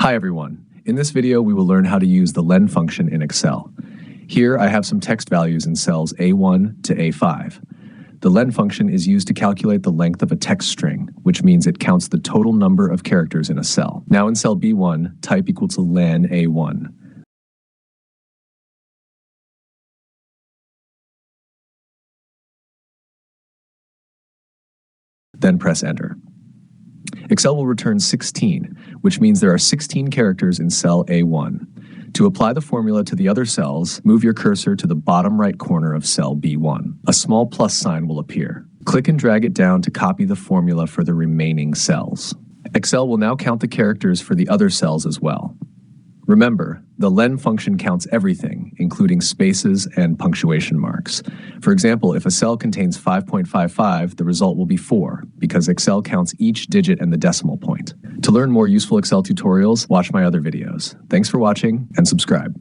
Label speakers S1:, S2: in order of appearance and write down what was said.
S1: Hi everyone. In this video, we will learn how to use the len function in Excel. Here I have some text values in cells A1 to A5. The len function is used to calculate the length of a text string, which means it counts the total number of characters in a cell. Now in cell B1, type equal to len A1. Then press enter. Excel will return 16, which means there are 16 characters in cell A1. To apply the formula to the other cells, move your cursor to the bottom right corner of cell B1. A small plus sign will appear. Click and drag it down to copy the formula for the remaining cells. Excel will now count the characters for the other cells as well. Remember, the len function counts everything, including spaces and punctuation marks. For example, if a cell contains 5.55, the result will be 4, because Excel counts each digit and the decimal point. To learn more useful Excel tutorials, watch my other videos. Thanks for watching, and subscribe.